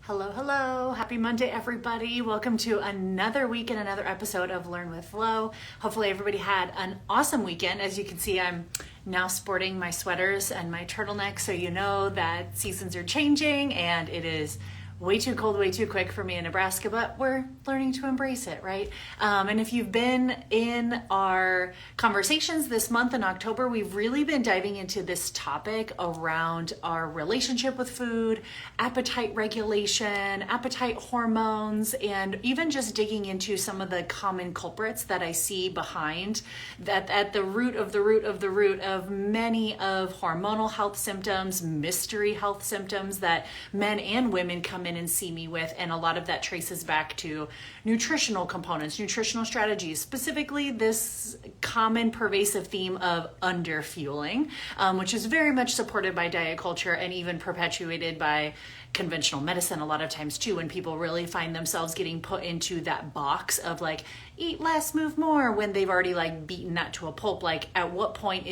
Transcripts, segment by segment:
Hello, hello. Happy Monday, everybody. Welcome to another week and another episode of Learn with Flo. Hopefully everybody had an awesome weekend. As you can see, I'm now sporting my sweaters and my turtleneck, so you know that seasons are changing and it is way too cold, way too quick for me in Nebraska, but we're learning to embrace it, right? And if you've been in our conversations this month in October, we've really been diving into this topic around our relationship with food, appetite regulation, appetite hormones, and even just digging into some of the common culprits that I see behind that at the root of many of hormonal health symptoms, mystery health symptoms that men and women come in and see me with, and a lot of that traces back to nutritional components, nutritional strategies, specifically this common pervasive theme of underfueling, which is very much supported by diet culture and even perpetuated by conventional medicine a lot of times too, when people really find themselves getting put into that box of like, eat less, move more, when they've already like beaten that to a pulp. Like, at what point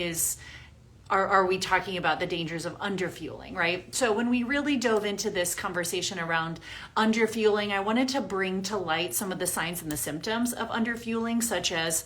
are we talking about the dangers of underfueling, right? So when we really dove into this conversation around underfueling, I wanted to bring to light some of the signs and the symptoms of underfueling, such as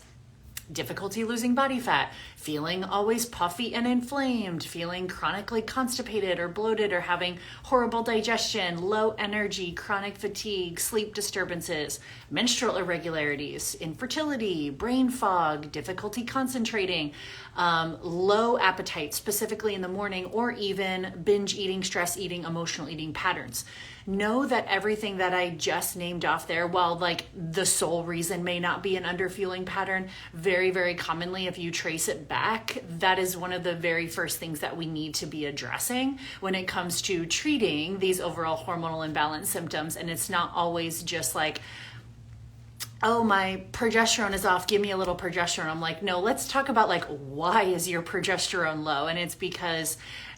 difficulty losing body fat, feeling always puffy and inflamed, feeling chronically constipated or bloated or having horrible digestion, low energy, chronic fatigue, sleep disturbances, menstrual irregularities, infertility, brain fog, difficulty concentrating, low appetite, specifically in the morning, or even binge eating, stress eating, emotional eating patterns. Know that everything that I just named off there, while like the sole reason may not be an underfueling pattern, very, very commonly, if you trace it back, that is one of the very first things that we need to be addressing when it comes to treating these overall hormonal imbalance symptoms. And it's not always just like, oh, my progesterone is off, give me a little progesterone. I'm like, no, let's talk about like, why is your progesterone low? And it's because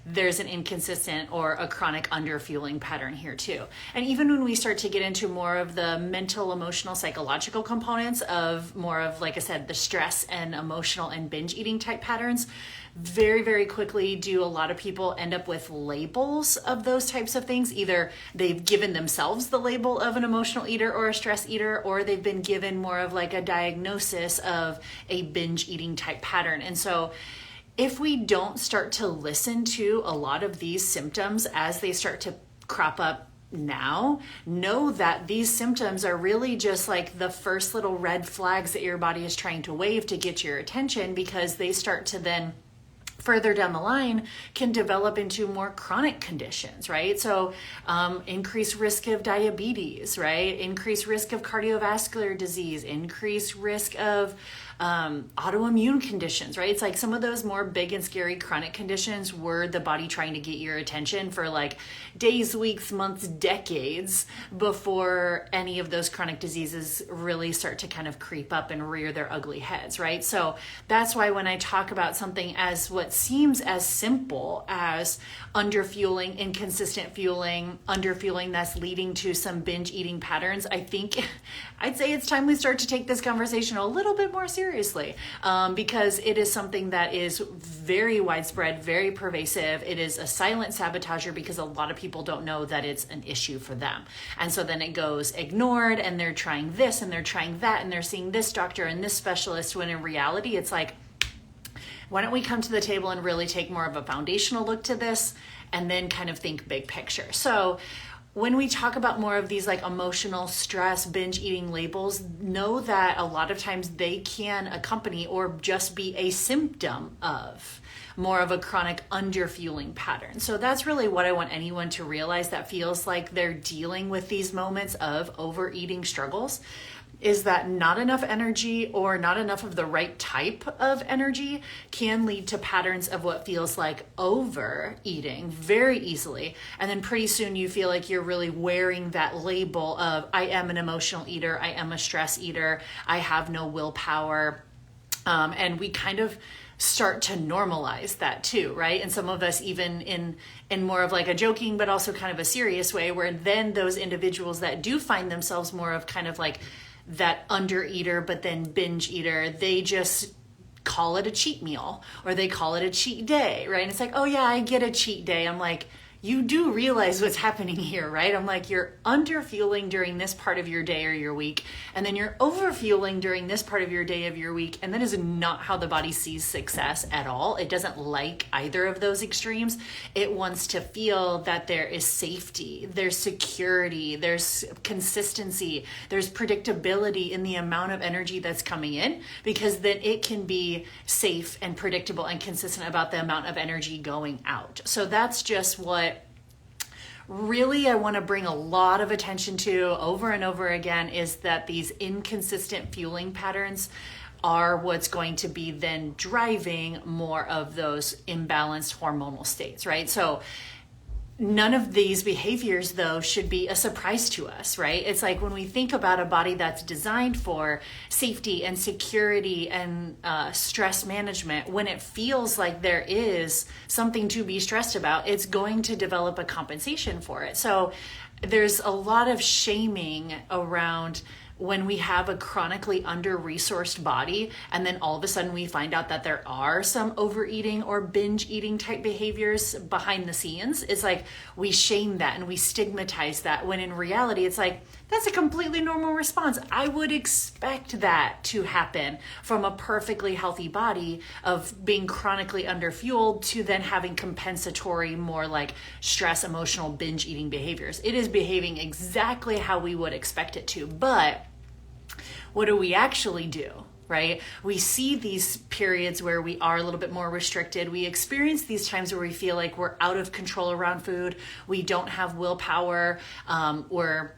there's an inconsistent or a chronic underfueling pattern here too. And even when we start to get into more of the mental, emotional, psychological components of more of, like I said, the stress and emotional and binge eating type patterns, very, very quickly do a lot of people end up with labels of those types of things. Either they've given themselves the label of an emotional eater or a stress eater, or they've been given more of like a diagnosis of a binge eating type pattern. And so if we don't start to listen to a lot of these symptoms as they start to crop up now, know that these symptoms are really just like the first little red flags that your body is trying to wave to get your attention, because they start to then further down the line can develop into more chronic conditions, right? So increased risk of diabetes, right? Increased risk of cardiovascular disease, increased risk of autoimmune conditions, right? It's like some of those more big and scary chronic conditions were the body trying to get your attention for like days, weeks, months, decades before any of those chronic diseases really start to kind of creep up and rear their ugly heads, right? So that's why when I talk about something as what seems as simple as underfueling, inconsistent fueling, underfueling that's leading to some binge eating patterns, I'd say it's time we start to take this conversation a little bit more seriously, because it is something that is very widespread, very pervasive. It is a silent sabotager because a lot of people don't know that it's an issue for them. And so then it goes ignored, and they're trying this and they're trying that and they're seeing this doctor and this specialist, when in reality it's like, why don't we come to the table and really take more of a foundational look to this and then kind of think big picture. So when we talk about more of these like emotional stress, binge eating labels, know that a lot of times they can accompany or just be a symptom of more of a chronic underfueling pattern. So that's really what I want anyone to realize that feels like they're dealing with these moments of overeating struggles, is that not enough energy or not enough of the right type of energy can lead to patterns of what feels like overeating very easily. And then pretty soon you feel like you're really wearing that label of, I am an emotional eater, I am a stress eater, I have no willpower. And we kind of start to normalize that too, right? And some of us even in more of like a joking, but also kind of a serious way, where then those individuals that do find themselves more of kind of like that under eater, but then binge eater, they just call it a cheat meal or they call it a cheat day, right? And it's like, oh yeah, I get a cheat day. I'm like, you do realize what's happening here, right? I'm like, you're under fueling during this part of your day or your week, and then you're over fueling during this part of your day of your week. And that is not how the body sees success at all. It doesn't like either of those extremes. It wants to feel that there is safety, there's security, there's consistency, there's predictability in the amount of energy that's coming in, because then it can be safe and predictable and consistent about the amount of energy going out. So that's just what really I want to bring a lot of attention to over and over again, is that these inconsistent fueling patterns are what's going to be then driving more of those imbalanced hormonal states, right? So none of these behaviors, though, should be a surprise to us, right? It's like when we think about a body that's designed for safety and security and stress management, when it feels like there is something to be stressed about, it's going to develop a compensation for it. So there's a lot of shaming around when we have a chronically under-resourced body, and then all of a sudden we find out that there are some overeating or binge eating type behaviors behind the scenes. It's like we shame that and we stigmatize that, when in reality it's like, that's a completely normal response. I would expect that to happen from a perfectly healthy body of being chronically underfueled to then having compensatory, more like stress, emotional binge eating behaviors. It is behaving exactly how we would expect it to. But what do we actually do? Right? We see these periods where we are a little bit more restricted. We experience these times where we feel like we're out of control around food. We don't have willpower. We're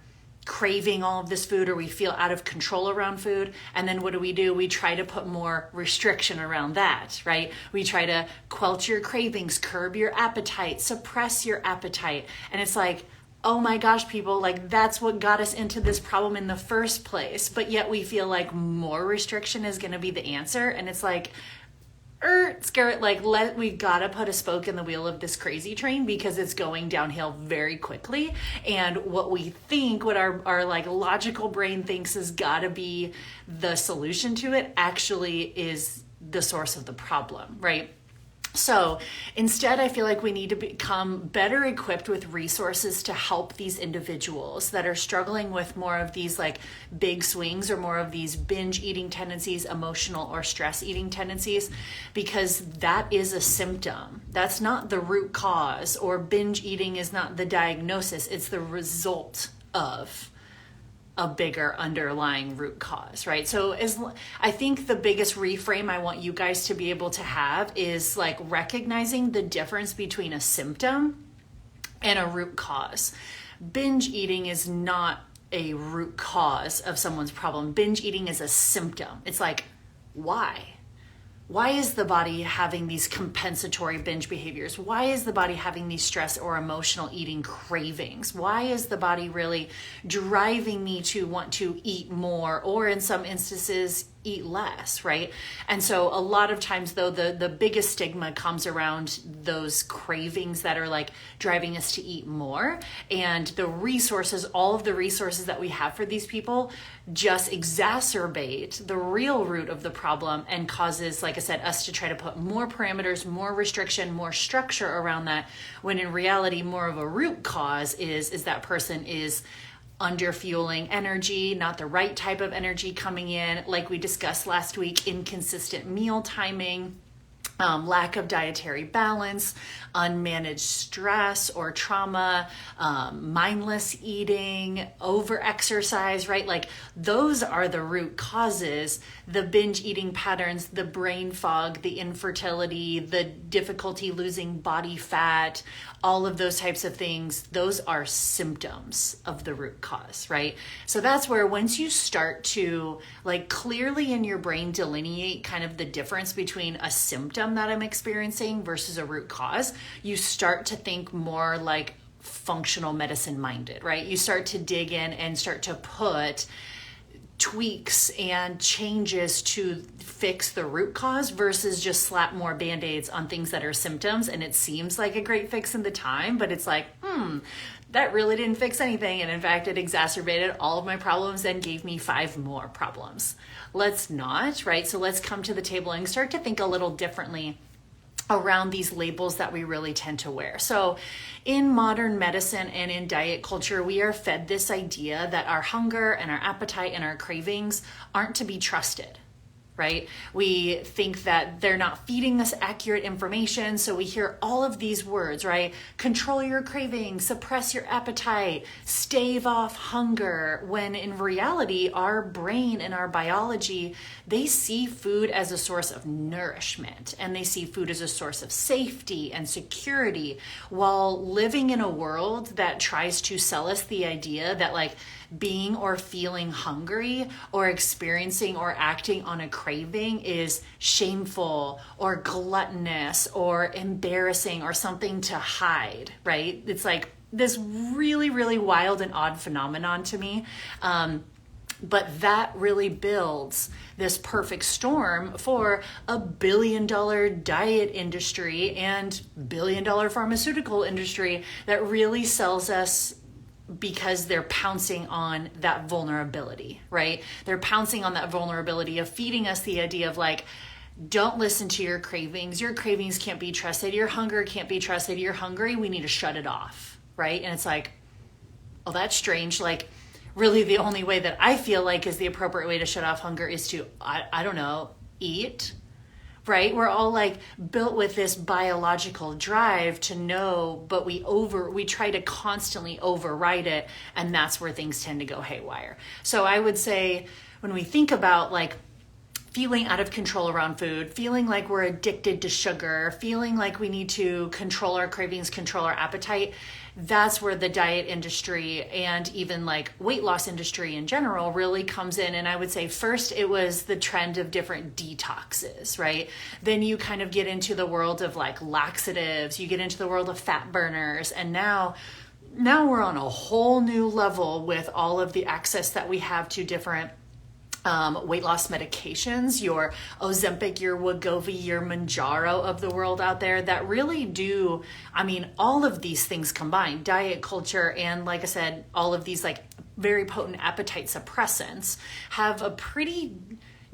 craving all of this food, or we feel out of control around food. And then what do? We try to put more restriction around that, right? We try to quench your cravings, curb your appetite, suppress your appetite. And it's like, oh my gosh, people, like that's what got us into this problem in the first place. But yet we feel like more restriction is going to be the answer. And it's like, we gotta put a spoke in the wheel of this crazy train, because it's going downhill very quickly. And what we think, what our like logical brain thinks is gotta be the solution to it, actually is the source of the problem, right? So instead, I feel like we need to become better equipped with resources to help these individuals that are struggling with more of these like big swings, or more of these binge eating tendencies, emotional or stress eating tendencies, because that is a symptom. That's not the root cause, or binge eating is not the diagnosis. It's the result of a bigger underlying root cause, right? So I think the biggest reframe I want you guys to be able to have is like recognizing the difference between a symptom and a root cause. Binge eating is not a root cause of someone's problem. Binge eating is a symptom. It's like, why? Why is the body having these compensatory binge behaviors? Why is the body having these stress or emotional eating cravings? Why is the body really driving me to want to eat more, or in some instances, eat less, right? And so a lot of times, though, the biggest stigma comes around those cravings that are like driving us to eat more. And the resources, all of the resources that we have for these people, just exacerbate the real root of the problem and causes, like I said, us to try to put more parameters, more restriction, more structure around that, when in reality, more of a root cause is that person is under fueling energy, not the right type of energy coming in. Like we discussed last week, inconsistent meal timing, lack of dietary balance, unmanaged stress or trauma, mindless eating, over-exercise, right? Like those are the root causes. The binge eating patterns, the brain fog, the infertility, the difficulty losing body fat, all of those types of things, those are symptoms of the root cause, right? So that's where once you start to like clearly in your brain delineate kind of the difference between a symptom that I'm experiencing versus a root cause, you start to think more like functional medicine minded, right? You start to dig in and start to put tweaks and changes to fix the root cause versus just slap more band-aids on things that are symptoms. And it seems like a great fix in the time, but it's like, that really didn't fix anything. And in fact, it exacerbated all of my problems and gave me 5 more problems. Let's not, right? So let's come to the table and start to think a little differently around these labels that we really tend to wear. So in modern medicine and in diet culture, we are fed this idea that our hunger and our appetite and our cravings aren't to be trusted, right? We think that they're not feeding us accurate information. So we hear all of these words, right? Control your cravings, suppress your appetite, stave off hunger. When in reality, our brain and our biology, they see food as a source of nourishment, and they see food as a source of safety and security, while living in a world that tries to sell us the idea that like being or feeling hungry or experiencing or acting on a craving is shameful or gluttonous or embarrassing or something to hide, right? It's like this really, really wild and odd phenomenon to me. But that really builds this perfect storm for $1 billion diet industry and $1 billion pharmaceutical industry that really sells us, because they're pouncing on that vulnerability, right? They're pouncing on that vulnerability of feeding us the idea of like, don't listen to your cravings. Your cravings can't be trusted. Your hunger can't be trusted. You're hungry. We need to shut it off, right? And it's like, oh, that's strange. Like, really the only way that I feel like is the appropriate way to shut off hunger is to, I don't know, eat, right? We're all like built with this biological drive to know, but we try to constantly override it, and that's where things tend to go haywire. So I would say when we think about like feeling out of control around food, feeling like we're addicted to sugar, feeling like we need to control our cravings, control our appetite, that's where the diet industry and even like weight loss industry in general really comes in. And I would say first it was the trend of different detoxes, right? Then you kind of get into the world of like laxatives, you get into the world of fat burners, and now we're on a whole new level with all of the access that we have to different weight loss medications, your Ozempic, your Wegovy, your Mounjaro of the world out there that really do, I mean, all of these things combined, diet culture and like I said, all of these like very potent appetite suppressants have a pretty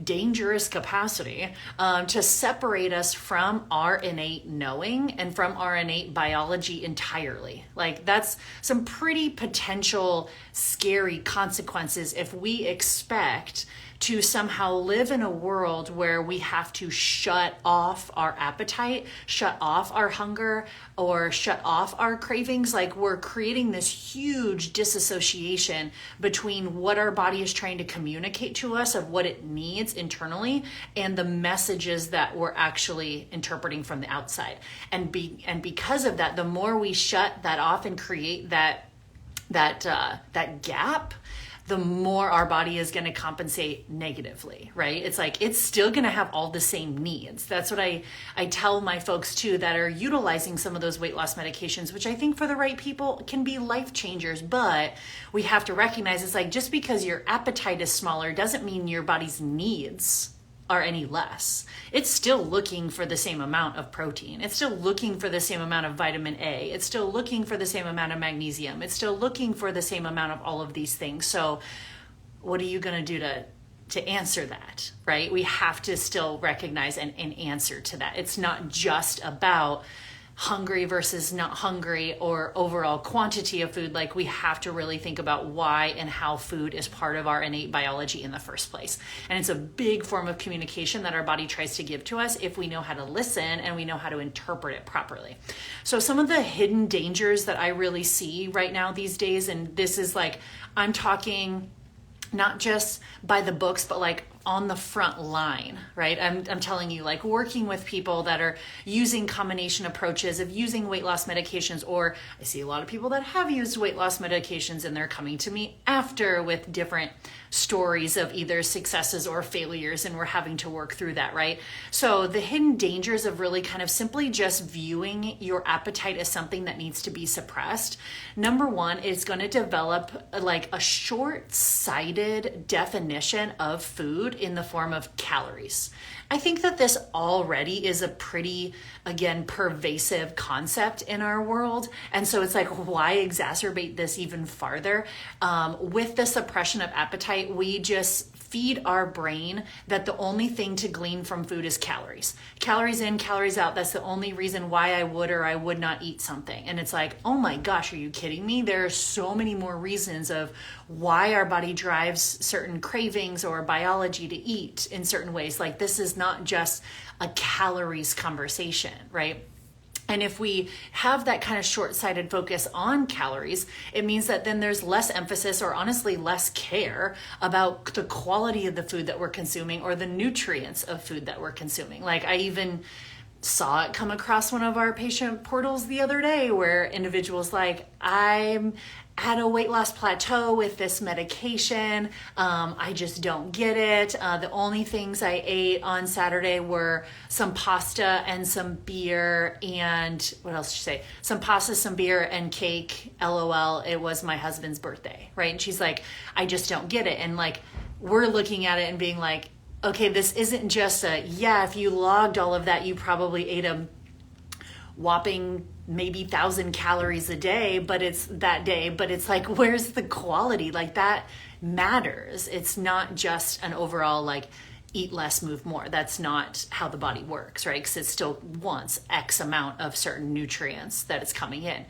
dangerous capacity to separate us from our innate knowing and from our innate biology entirely. Like that's some pretty potential scary consequences if we expect to somehow live in a world where we have to shut off our appetite, shut off our hunger, or shut off our cravings. Like we're creating this huge disassociation between what our body is trying to communicate to us of what it needs internally and the messages that we're actually interpreting from the outside. And because of that, the more we shut that off and create that gap, the more our body is going to compensate negatively, right? It's like, it's still going to have all the same needs. That's what I tell my folks too, that are utilizing some of those weight loss medications, which I think for the right people can be life changers. But we have to recognize it's like, just because your appetite is smaller doesn't mean your body's needs are any less. It's still looking for the same amount of protein. It's still looking for the same amount of vitamin A. It's still looking for the same amount of magnesium. It's still looking for the same amount of all of these things. So what are you going to do to answer that, right? We have to still recognize and answer to that. It's not just about hungry versus not hungry or overall quantity of food. Like we have to really think about why and how food is part of our innate biology in the first place. And it's a big form of communication that our body tries to give to us if we know how to listen and we know how to interpret it properly. So some of the hidden dangers that I really see right now these days, and this is like, I'm talking not just by the books, but like on the front line, right? I'm telling you, like working with people that are using combination approaches of using weight loss medications, or I see a lot of people that have used weight loss medications and they're coming to me after with different stories of either successes or failures, and we're having to work through that, right? So the hidden dangers of really kind of simply just viewing your appetite as something that needs to be suppressed. Number one, it's going to develop like a short-sighted definition of food food in the form of calories. I think that this already is a pretty, again, pervasive concept in our world. And so it's like, why exacerbate this even farther? With the suppression of appetite, we just feed our brain that the only thing to glean from food is calories. Calories in, calories out. That's the only reason why I would or I would not eat something. And it's like, oh my gosh, are you kidding me? There are so many more reasons of why our body drives certain cravings or biology to eat in certain ways. Like, this is not just a calories conversation, right? And if we have that kind of short-sighted focus on calories, it means that then there's less emphasis or honestly less care about the quality of the food that we're consuming or the nutrients of food that we're consuming. Like, I even saw it come across one of our patient portals the other day where individuals like, I'm at a weight loss plateau with this medication. I just don't get it. The only things I ate on Saturday were some pasta and some beer and what else did she say? Some pasta, some beer and cake. LOL. It was my husband's birthday, right? And she's like, I just don't get it. And like, we're looking at it and being like, okay, this isn't just if you logged all of that, you probably ate a whopping maybe 1,000 calories a day, but it's like, where's the quality? Like, that matters. It's not just an overall like eat less, move more. That's not how the body works, right? Because it still wants X amount of certain nutrients that it's coming in.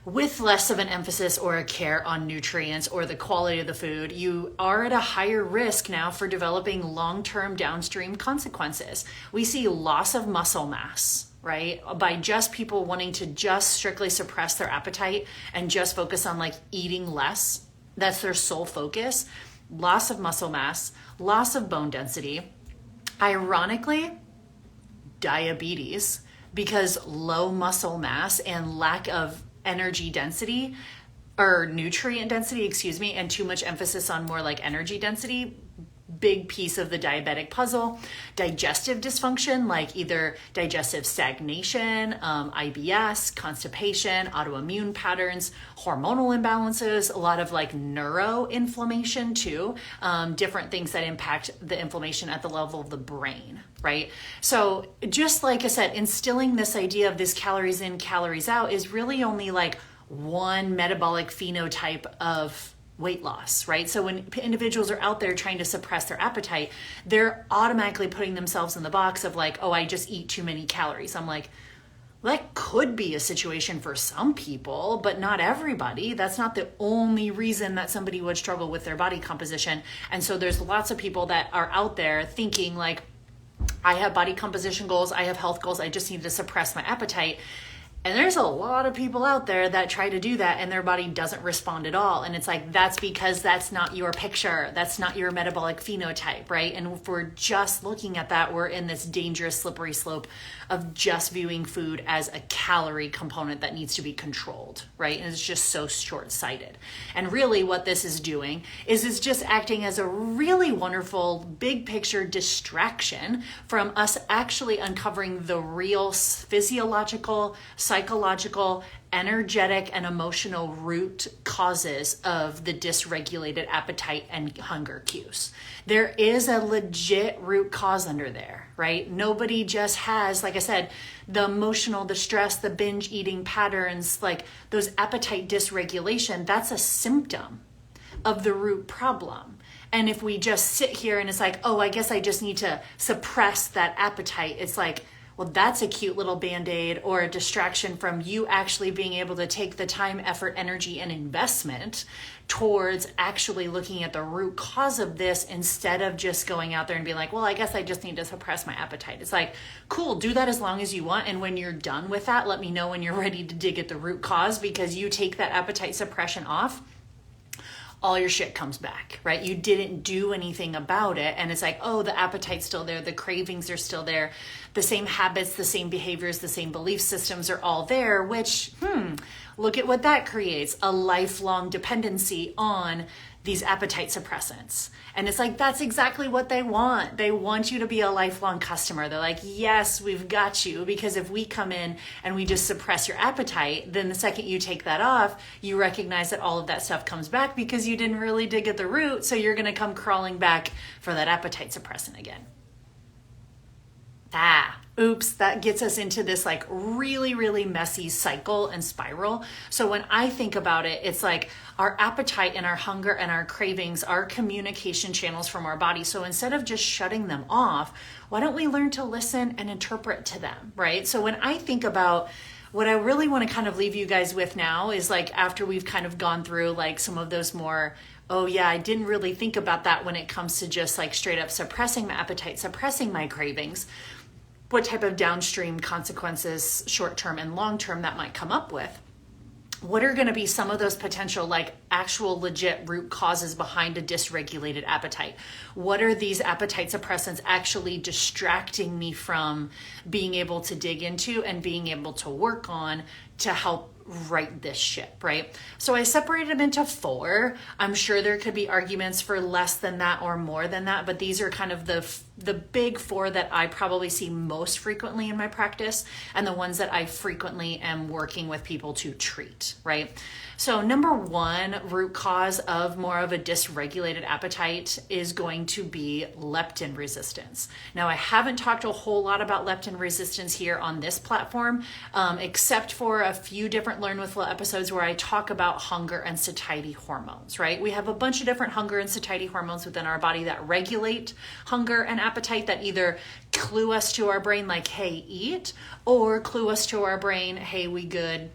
With less of an emphasis or a care on nutrients or the quality of the food, you are at a higher risk now for developing long-term downstream consequences. We see loss of muscle mass, right? By just people wanting to just strictly suppress their appetite and just focus on like eating less. That's their sole focus. Loss of muscle mass, loss of bone density. Ironically, diabetes, because low muscle mass and lack of energy density or nutrient density, and too much emphasis on more like energy density, big piece of the diabetic puzzle. Digestive dysfunction, like either digestive stagnation, IBS, constipation, autoimmune patterns, hormonal imbalances, a lot of like neuroinflammation too, different things that impact the inflammation at the level of the brain, right? So just like I said, instilling this idea of this calories in, calories out is really only like one metabolic phenotype of weight loss, right? So when individuals are out there trying to suppress their appetite, they're automatically putting themselves in the box of like, oh, I just eat too many calories. I'm like, that could be a situation for some people, but not everybody. That's not the only reason that somebody would struggle with their body composition. And so there's lots of people that are out there thinking like, I have body composition goals, I have health goals, I just need to suppress my appetite. And there's a lot of people out there that try to do that and their body doesn't respond at all. And it's like, that's because that's not your picture. That's not your metabolic phenotype, right? And if we're just looking at that, we're in this dangerous slippery slope of just viewing food as a calorie component that needs to be controlled, right? And it's just so short-sighted. And really what this is doing is it's just acting as a really wonderful big picture distraction from us actually uncovering the real physiological, psychological, energetic, and emotional root causes of the dysregulated appetite and hunger cues. There is a legit root cause under there, right? Nobody just has, like I said, the emotional, the stress, the binge eating patterns, like those appetite dysregulation, that's a symptom of the root problem. And if we just sit here and it's like, oh, I guess I just need to suppress that appetite, it's like, well, that's a cute little Band-Aid or a distraction from you actually being able to take the time, effort, energy, and investment towards actually looking at the root cause of this instead of just going out there and being like, well, I guess I just need to suppress my appetite. It's like, cool, do that as long as you want. And when you're done with that, let me know when you're ready to dig at the root cause, because you take that appetite suppression off, all your shit comes back, right? You didn't do anything about it. And it's like, oh, the appetite's still there. The cravings are still there. The same habits, the same behaviors, the same belief systems are all there, which, look at what that creates. A lifelong dependency on these appetite suppressants. And it's like, that's exactly what they want. They want you to be a lifelong customer. They're like, yes, we've got you. Because if we come in and we just suppress your appetite, then the second you take that off, you recognize that all of that stuff comes back because you didn't really dig at the root. So you're going to come crawling back for that appetite suppressant again. Oops, that gets us into this like really, really messy cycle and spiral. So when I think about it, it's like our appetite and our hunger and our cravings are communication channels from our body. So instead of just shutting them off, why don't we learn to listen and interpret to them, right? So when I think about what I really want to kind of leave you guys with now is like, after we've kind of gone through like some of those more, oh yeah, I didn't really think about that when it comes to just like straight up suppressing my appetite, suppressing my cravings, what type of downstream consequences, short-term and long-term, that might come up with. What are going to be some of those potential like actual legit root causes behind a dysregulated appetite? What are these appetite suppressants actually distracting me from being able to dig into and being able to work on to help right this ship, right? So I separated them into 4. I'm sure there could be arguments for less than that or more than that, but these are kind of the big 4 that I probably see most frequently in my practice, and the ones that I frequently am working with people to treat, right? So number 1 root cause of more of a dysregulated appetite is going to be leptin resistance. Now, I haven't talked a whole lot about leptin resistance here on this platform, except for a few different Learn with Flo episodes where I talk about hunger and satiety hormones, right? We have a bunch of different hunger and satiety hormones within our body that regulate hunger and appetite, that either clue us to our brain like, hey, eat, or clue us to our brain, hey, we good,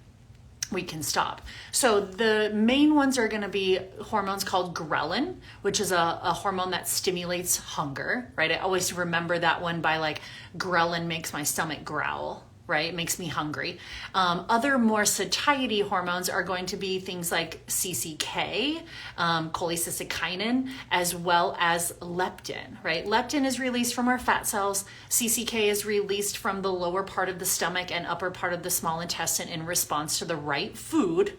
we can stop. So the main ones are going to be hormones called ghrelin, which is a hormone that stimulates hunger, right? I always remember that one by like, ghrelin makes my stomach growl, right? It makes me hungry. Other more satiety hormones are going to be things like CCK, cholecystokinin, as well as leptin, right? Leptin is released from our fat cells. CCK is released from the lower part of the stomach and upper part of the small intestine in response to the right food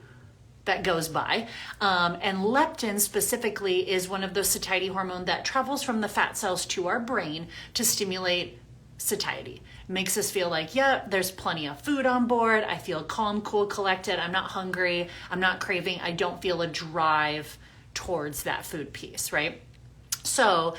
that goes by. And leptin specifically is one of those satiety hormones that travels from the fat cells to our brain to stimulate satiety. Makes us feel like, yeah, there's plenty of food on board. I feel calm, cool, collected. I'm not hungry. I'm not craving. I don't feel a drive towards that food piece, right? So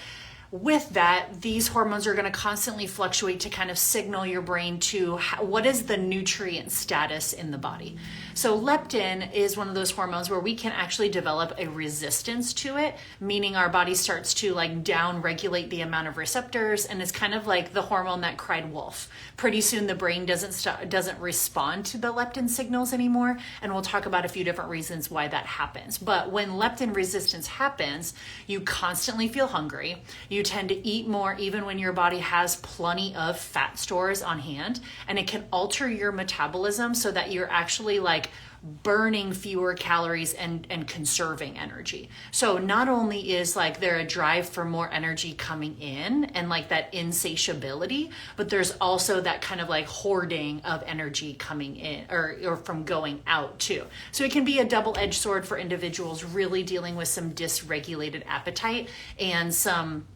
with that, these hormones are going to constantly fluctuate to kind of signal your brain to what is the nutrient status in the body. So leptin is one of those hormones where we can actually develop a resistance to it, meaning our body starts to like down regulate the amount of receptors, and it's kind of like the hormone that cried wolf. Pretty soon the brain doesn't respond to the leptin signals anymore, and we'll talk about a few different reasons why that happens. But when leptin resistance happens, you constantly feel hungry. You tend to eat more even when your body has plenty of fat stores on hand, and it can alter your metabolism so that you're actually like burning fewer calories and conserving energy. So not only is like there a drive for more energy coming in and like that insatiability, but there's also that kind of like hoarding of energy coming in or from going out too. So it can be a double-edged sword for individuals really dealing with some dysregulated appetite and some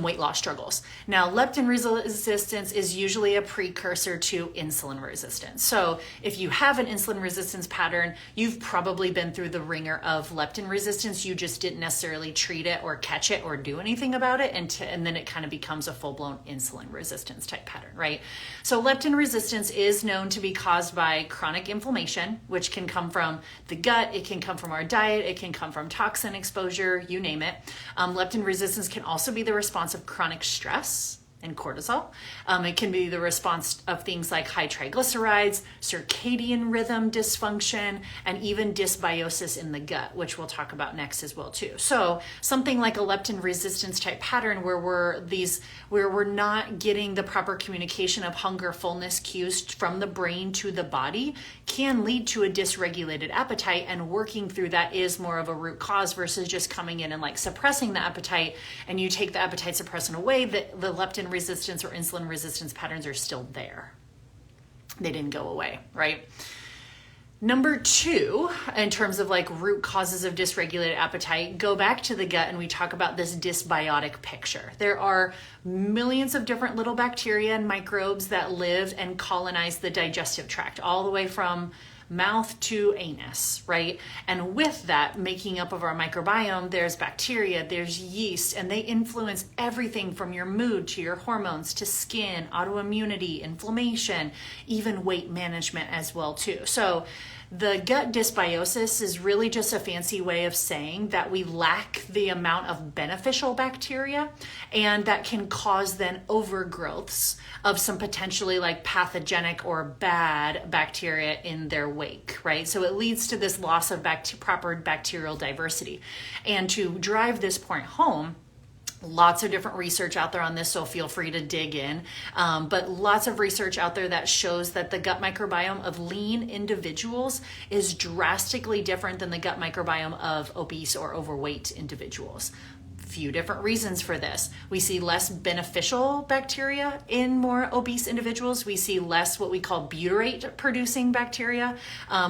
weight loss struggles. Now, leptin resistance is usually a precursor to insulin resistance. So if you have an insulin resistance pattern, you've probably been through the ringer of leptin resistance. You just didn't necessarily treat it or catch it or do anything about it. And then it kind of becomes a full-blown insulin resistance type pattern, right? So leptin resistance is known to be caused by chronic inflammation, which can come from the gut. It can come from our diet. It can come from toxin exposure, you name it. Leptin resistance can also be the response of chronic stress and cortisol. It can be the response of things like high triglycerides, circadian rhythm dysfunction, and even dysbiosis in the gut, which we'll talk about next as well too. So something like a leptin resistance type pattern where we're not getting the proper communication of hunger, fullness cues from the brain to the body can lead to a dysregulated appetite, and working through that is more of a root cause versus just coming in and like suppressing the appetite, and you take the appetite suppressant away, the leptin resistance or insulin resistance patterns are still there. They didn't go away, right? Number two, in terms of like root causes of dysregulated appetite, go back to the gut and we talk about this dysbiotic picture. There are millions of different little bacteria and microbes that live and colonize the digestive tract, all the way from mouth to anus, right? And with that making up of our microbiome, there's bacteria, there's yeast, and they influence everything from your mood to your hormones to skin, autoimmunity, inflammation, even weight management as well too. So the gut dysbiosis is really just a fancy way of saying that we lack the amount of beneficial bacteria, and that can cause then overgrowths of some potentially like pathogenic or bad bacteria in their wake, right? So it leads to this loss of proper bacterial diversity. And to drive this point home, lots of different research out there on this, so feel free to dig in. But lots of research out there that shows that the gut microbiome of lean individuals is drastically different than the gut microbiome of obese or overweight individuals. Few different reasons for this. We see less beneficial bacteria in more obese individuals. We see less what we call butyrate producing bacteria,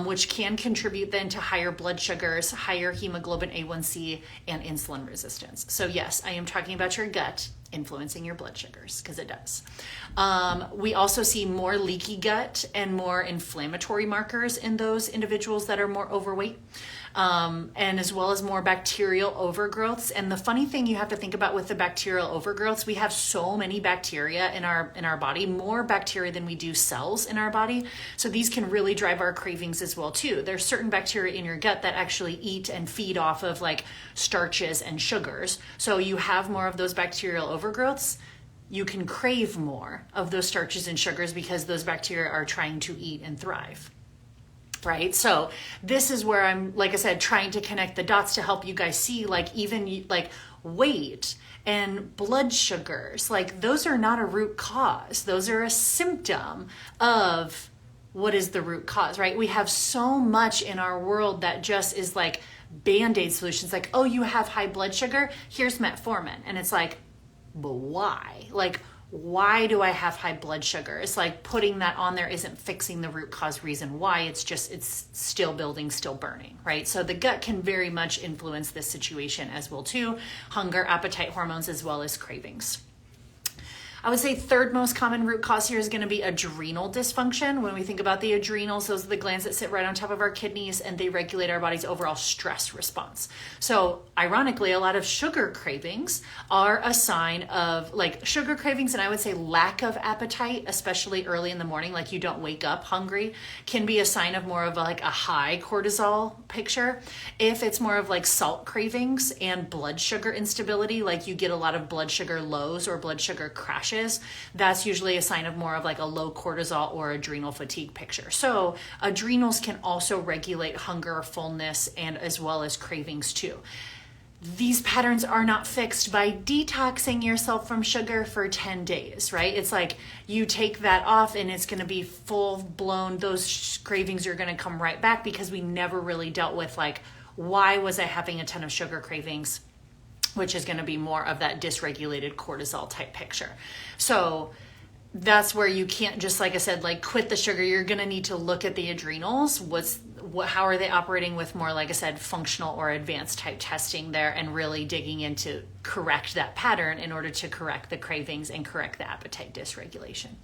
which can contribute then to higher blood sugars, higher hemoglobin A1C, and insulin resistance. So yes, I am talking about your gut influencing your blood sugars, because it does. We also see more leaky gut and more inflammatory markers in those individuals that are more overweight. And as well as more bacterial overgrowths. And the funny thing you have to think about with the bacterial overgrowths, we have so many bacteria in our body, more bacteria than we do cells in our body. So these can really drive our cravings as well too. There's certain bacteria in your gut that actually eat and feed off of like starches and sugars. So you have more of those bacterial overgrowths. You can crave more of those starches and sugars because those bacteria are trying to eat and thrive. Right? So this is where I'm, like I said, trying to connect the dots to help you guys see, like, even like weight and blood sugars, like those are not a root cause. Those are a symptom of what is the root cause, right? We have so much in our world that just is like Band-Aid solutions, like, oh, you have high blood sugar, here's metformin. And it's like, but why? Like, why do I have high blood sugar? It's like putting that on there isn't fixing the root cause reason why. It's just, it's still building, still burning, right? So the gut can very much influence this situation as well too. Hunger, appetite hormones, as well as cravings. I would say third most common root cause here is going to be adrenal dysfunction. When we think about the adrenals, those are the glands that sit right on top of our kidneys, and they regulate our body's overall stress response. So ironically, a lot of sugar cravings are a sign of like sugar cravings, and I would say lack of appetite, especially early in the morning, like you don't wake up hungry, can be a sign of more of a high cortisol picture. If it's more of like salt cravings and blood sugar instability, like you get a lot of blood sugar lows or blood sugar crashes, that's usually a sign of more of like a low cortisol or adrenal fatigue picture. So adrenals can also regulate hunger, fullness, and as well as cravings too. These patterns are not fixed by detoxing yourself from sugar for 10 days, right? It's like you take that off and it's going to be full blown, those cravings are going to come right back, because we never really dealt with like, why was I having a ton of sugar cravings? Which is going to be more of that dysregulated cortisol type picture. So that's where you can't just, like I said, like quit the sugar. You're going to need to look at the adrenals. How are they operating with more, like I said, functional or advanced type testing there, and really digging in to correct that pattern in order to correct the cravings and correct the appetite dysregulation.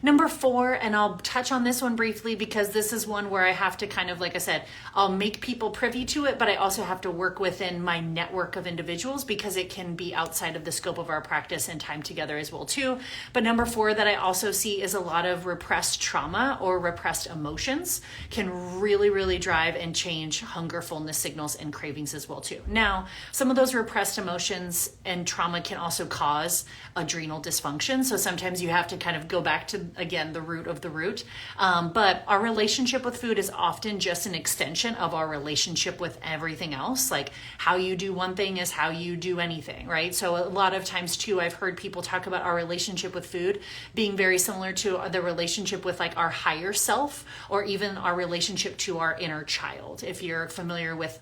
Number 4, and I'll touch on this one briefly because this is one where I have to kind of, like I said, I'll make people privy to it, but I also have to work within my network of individuals because it can be outside of the scope of our practice and time together as well too. But number 4 that I also see is a lot of repressed trauma or repressed emotions can really, really drive and change hunger, fullness signals, and cravings as well too. Now, some of those repressed emotions and trauma can also cause adrenal dysfunction. So sometimes you have to kind of go back to, again, the root of the root. But our relationship with food is often just an extension of our relationship with everything else. Like how you do one thing is how you do anything, right? So a lot of times too, I've heard people talk about our relationship with food being very similar to the relationship with like our higher self, or even our relationship to our inner child. If you're familiar with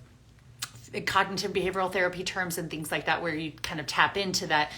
cognitive behavioral therapy terms and things like that, where you kind of tap into that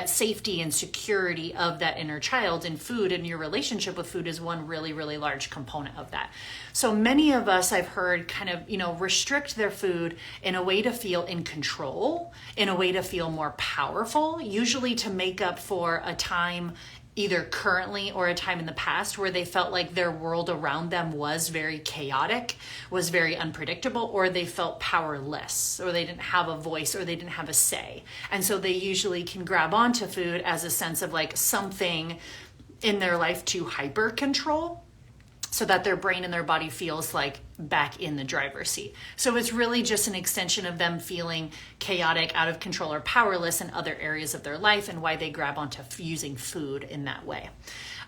safety and security of that inner child, and food and your relationship with food is one really, really large component of that. So many of us, I've heard, kind of, restrict their food in a way to feel in control, in a way to feel more powerful, usually to make up for a time either currently or a time in the past where they felt like their world around them was very chaotic, was very unpredictable, or they felt powerless, or they didn't have a voice, or they didn't have a say. And so they usually can grab onto food as a sense of like something in their life to hyper control, so that their brain and their body feels like back in the driver's seat. So it's really just an extension of them feeling chaotic, out of control, or powerless in other areas of their life, and why they grab onto using food in that way.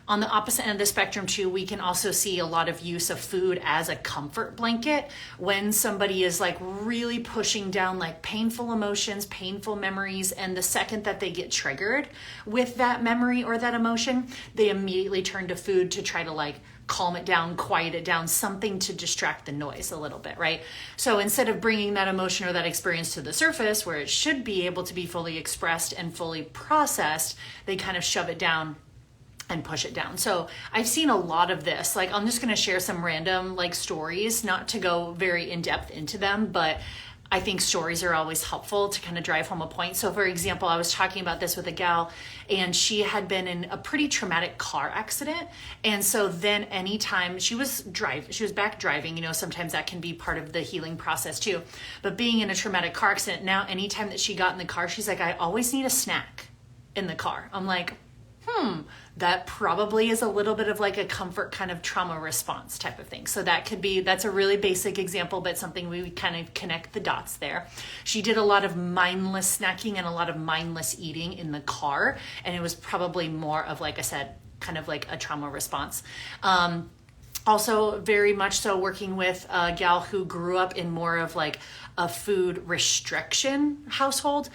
On the opposite end of the spectrum too, we can also see a lot of use of food as a comfort blanket when somebody is like really pushing down like painful emotions, painful memories, and the second that they get triggered with that memory or that emotion, they immediately turn to food to try to like calm it down, quiet it down, something to distract the noise a little bit, right? So instead of bringing that emotion or that experience to the surface where it should be able to be fully expressed and fully processed, they kind of shove it down and push it down. So I've seen a lot of this. Like, I'm just going to share some random like stories, not to go very in depth into them, but I think stories are always helpful to kind of drive home a point. So for example, I was talking about this with a gal, and she had been in a pretty traumatic car accident. And so then anytime she was back driving, sometimes that can be part of the healing process too. But being in a traumatic car accident, now anytime that she got in the car, she's like, I always need a snack in the car. I'm like, that probably is a little bit of like a comfort kind of trauma response type of thing. So that's a really basic example, but something we kind of connect the dots there. She did a lot of mindless snacking and a lot of mindless eating in the car. And it was probably more of, like I said, kind of like a trauma response. Also very much so working with a gal who grew up in more of like a food restriction household.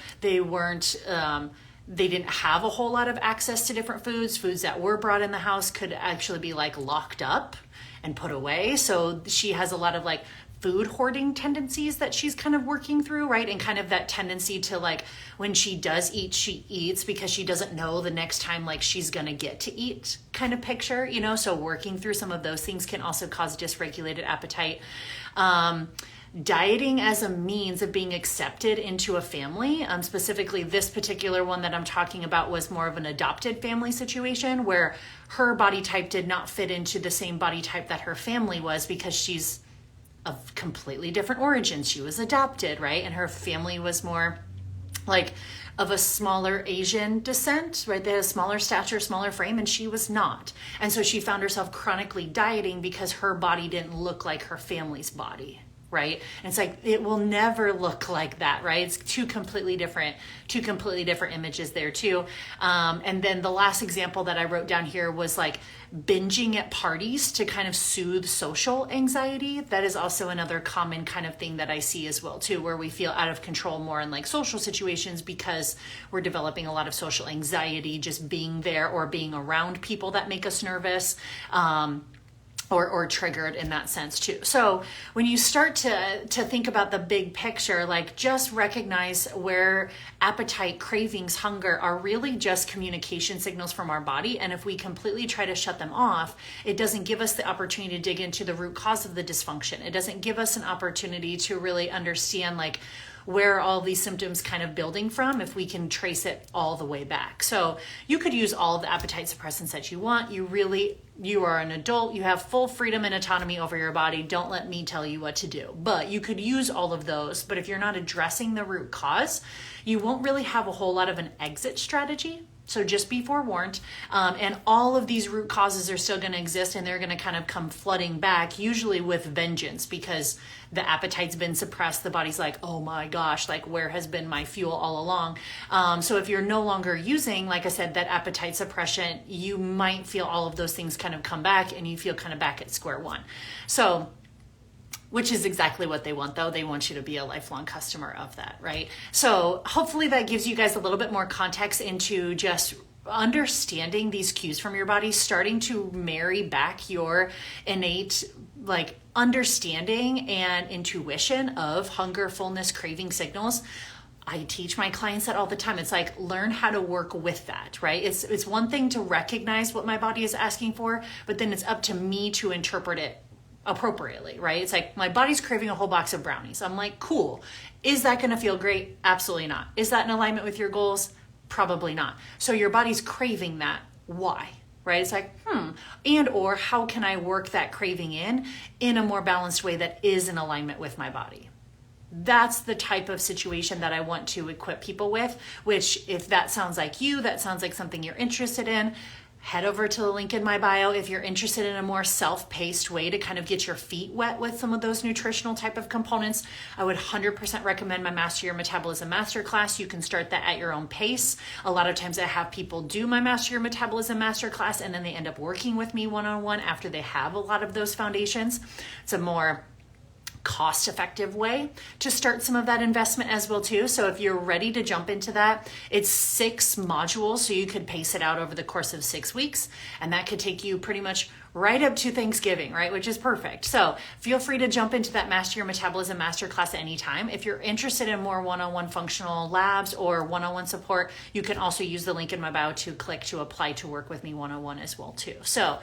They didn't have a whole lot of access to different foods. Foods that were brought in the house could actually be like locked up and put away. So she has a lot of like food hoarding tendencies that she's kind of working through, right? And kind of that tendency to like, when she does eat, she eats because she doesn't know the next time like she's gonna get to eat kind of picture, so working through some of those things can also cause dysregulated appetite. Dieting as a means of being accepted into a family. Specifically, this particular one that I'm talking about was more of an adopted family situation where her body type did not fit into the same body type that her family was, because she's of completely different origins. She was adopted, right? And her family was more like of a smaller Asian descent, right? They had a smaller stature, smaller frame, and she was not. And so she found herself chronically dieting because her body didn't look like her family's body. Right? And it's like, it will never look like that, right? It's two completely different images there too. And then the last example that I wrote down here was like binging at parties to kind of soothe social anxiety. That is also another common kind of thing that I see as well too, where we feel out of control more in like social situations because we're developing a lot of social anxiety just being there or being around people that make us nervous. Or triggered in that sense too. So when you start to think about the big picture, like just recognize where appetite, cravings, hunger are really just communication signals from our body. And if we completely try to shut them off, it doesn't give us the opportunity to dig into the root cause of the dysfunction. It doesn't give us an opportunity to really understand like where are all these symptoms kind of building from if we can trace it all the way back. So you could use all of the appetite suppressants that you want. You are an adult, you have full freedom and autonomy over your body. Don't let me tell you what to do. But you could use all of those, but if you're not addressing the root cause, you won't really have a whole lot of an exit strategy. So just be forewarned. And all of these root causes are still going to exist, and they're going to kind of come flooding back, usually with vengeance, because the appetite's been suppressed. The body's like, oh my gosh, like where has been my fuel all along? So if you're no longer using, like I said, that appetite suppression, you might feel all of those things kind of come back and you feel kind of back at square one. So, which is exactly what they want though. They want you to be a lifelong customer of that, right? So hopefully that gives you guys a little bit more context into just understanding these cues from your body, starting to marry back your innate like understanding and intuition of hunger, fullness, craving signals. I teach my clients that all the time. It's like, learn how to work with that, right? It's one thing to recognize what my body is asking for, but then it's up to me to interpret it appropriately, right? It's like, my body's craving a whole box of brownies. I'm like, cool. Is that going to feel great? Absolutely not. Is that in alignment with your goals? Probably not. So your body's craving that. Why? Right? It's like, and or how can I work that craving in a more balanced way that is in alignment with my body? That's the type of situation that I want to equip people with, which, if that sounds like you, that sounds like something you're interested in, head over to the link in my bio. If you're interested in a more self-paced way to kind of get your feet wet with some of those nutritional type of components, I would 100% recommend my Master Your Metabolism Masterclass. You can start that at your own pace. A lot of times I have people do my Master Your Metabolism Masterclass and then they end up working with me one-on-one after they have a lot of those foundations. It's a more cost-effective way to start some of that investment as well too. So if you're ready to jump into that, it's 6 modules, so you could pace it out over the course of 6 weeks, and that could take you pretty much right up to Thanksgiving, right? Which is perfect. So feel free to jump into that Master Your Metabolism Masterclass anytime. If you're interested in more one-on-one functional labs or one-on-one support, you can also use the link in my bio to click to apply to work with me one-on-one as well too. So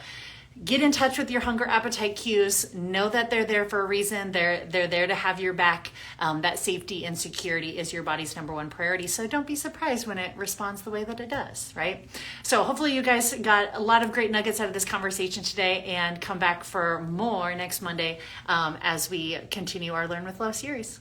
get in touch with your hunger appetite cues. Know that they're there for a reason. They're there to have your back. That safety and security is your body's number one priority. So don't be surprised when it responds the way that it does, right? So hopefully you guys got a lot of great nuggets out of this conversation today, and come back for more next Monday as we continue our Learn with Love series.